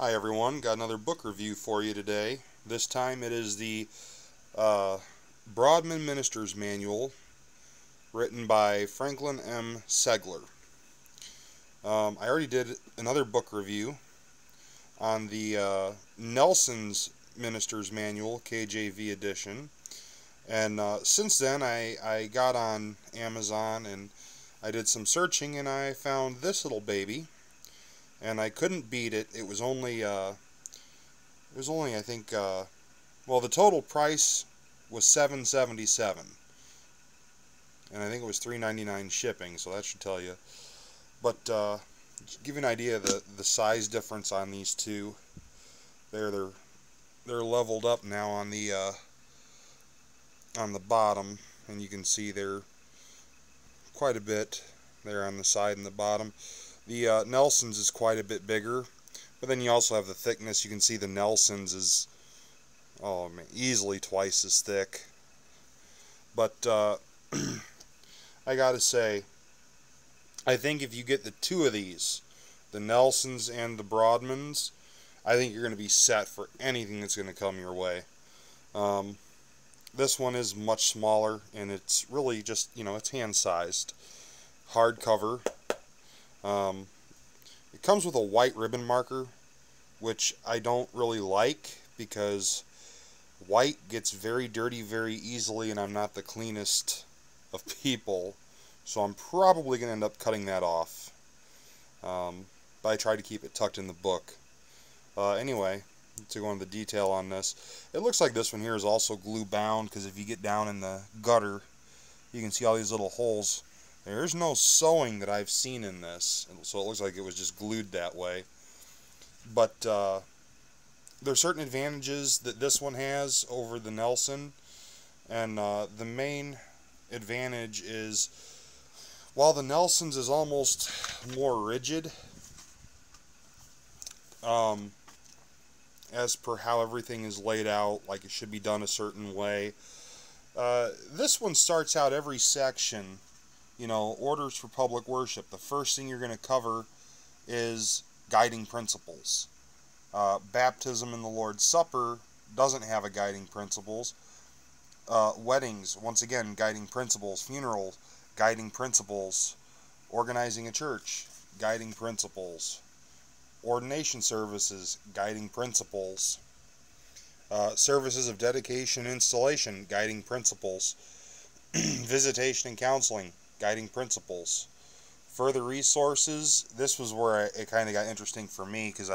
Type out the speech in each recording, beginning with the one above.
Hi everyone, got another book review for you today. This time it is the uh, Broadman Minister's Manual, written by Franklin M. Segler. I already did another book review on the Nelson's Minister's Manual, KJV edition, and since then I got on Amazon and I did some searching and I found this little baby, and I couldn't beat it. It was only I think well, the total price was $7.77, and I think it was $3.99 shipping, so that should tell you. But to give you an idea of the size difference on these two, they're leveled up now on the bottom, and you can see they're quite a bit there on the side and the bottom. The Nelson's is quite a bit bigger, but then you also have the thickness. You can see the Nelson's is, oh man, easily twice as thick. But I gotta say, I think if you get the two of these, the Nelsons and the Broadmans, I think you're going to be set for anything that's going to come your way. This one is much smaller, and it's really just, it's hand-sized. Hardcover. It comes with a white ribbon marker, which I don't really like because white gets very dirty very easily, and I'm not the cleanest of people, so I'm probably going to end up cutting that off. But I tried to keep it tucked in the book. Anyway, to go into the detail on this, it looks like this one here is also glue bound, because if you get down in the gutter, you can see all these little holes. There's no sewing that I've seen in this, so it looks like it was just glued that way. But there are certain advantages that this one has over the Nelson, and the main advantage is, while the Nelson's is almost more rigid, as per how everything is laid out, like it should be done a certain way, this one starts out every section, orders for public worship. The first thing you're going to cover is guiding principles. Baptism and the Lord's Supper doesn't have a guiding principles. Weddings, once again, guiding principles. Funeral, guiding principles. Organizing a church, guiding principles. Ordination services, guiding principles. Services of dedication and installation, guiding principles. Visitation and counseling, guiding principles. Further resources, this was where it kind of got interesting for me, because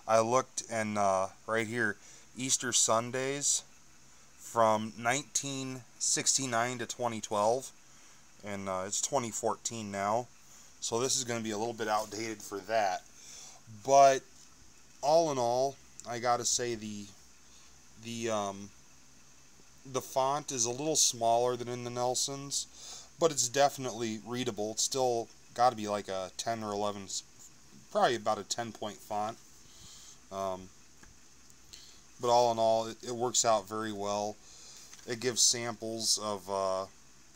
I looked, and right here, Easter Sundays from 1969 to 2012, and it's 2014 now, so this is going to be a little bit outdated for that. But all in all, I gotta say the font is a little smaller than in the Nelsons, but it's definitely readable. It's still got to be like a 10 or 11, probably about a 10-point font. But all in all, it works out very well. It gives samples of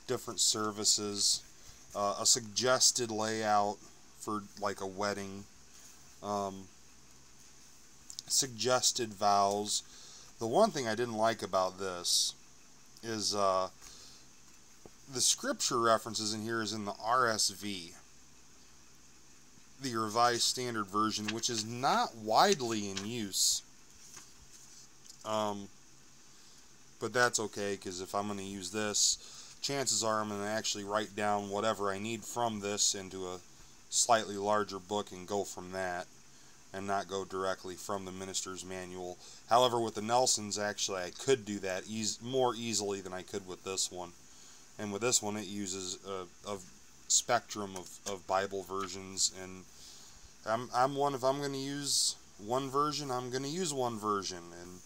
different services, a suggested layout for like a wedding, suggested vows. The one thing I didn't like about this is the scripture references in here is in the RSV, the Revised Standard Version, which is not widely in use. But that's okay, because if I'm going to use this, chances are I'm going to actually write down whatever I need from this into a slightly larger book and go from that, and not go directly from the Minister's Manual. However, with the Nelsons, actually, I could do that more easily than I could with this one. And with this one, it uses a spectrum of Bible versions, and I'm one, if I'm going to use one version, I'm going to use one version, and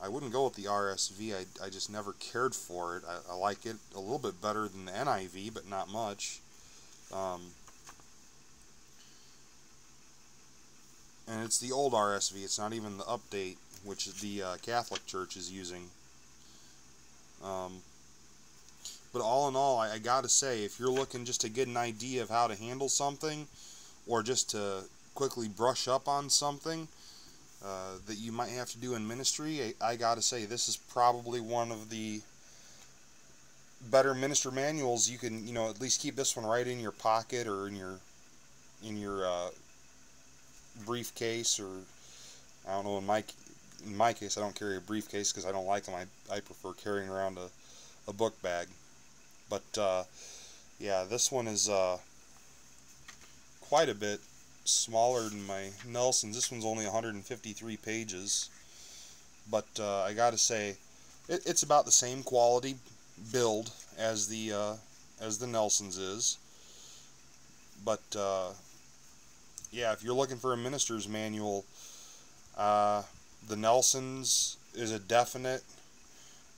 I wouldn't go with the RSV. I just never cared for it. I like it a little bit better than the NIV, but not much. And it's the old RSV. It's not even the update, which the Catholic Church is using. But all in all, I gotta say, if you're looking just to get an idea of how to handle something, or just to quickly brush up on something that you might have to do in ministry, I gotta say this is probably one of the better minister manuals. You can, at least keep this one right in your pocket or in your briefcase, or I don't know. In my case, I don't carry a briefcase because I don't like them. I prefer carrying around a book bag. But yeah, this one is quite a bit smaller than my Nelson's. This one's only 153 pages, but I gotta say it's about the same quality build as the Nelson's is. But yeah, if you're looking for a minister's manual, the Nelson's is a definite.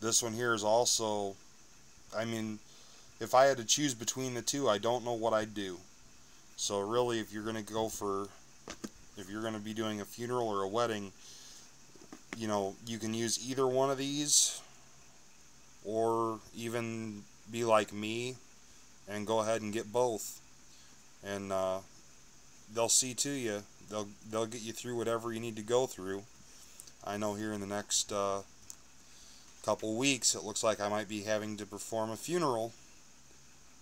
This one here is also, I mean, if I had to choose between the two, I don't know what I'd do. So really, if you're going to be doing a funeral or a wedding, you can use either one of these, or even be like me and go ahead and get both. And they'll see to you. They'll get you through whatever you need to go through. I know here in the next couple weeks, it looks like I might be having to perform a funeral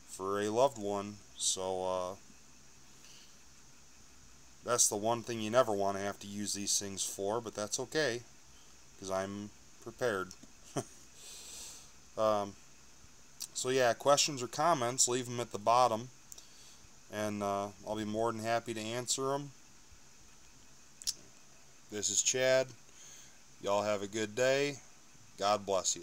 for a loved one. So that's the one thing you never want to have to use these things for, but that's okay, because I'm prepared. So yeah, questions or comments, leave them at the bottom, and I'll be more than happy to answer them. This is Chad. Y'all have a good day. God bless you.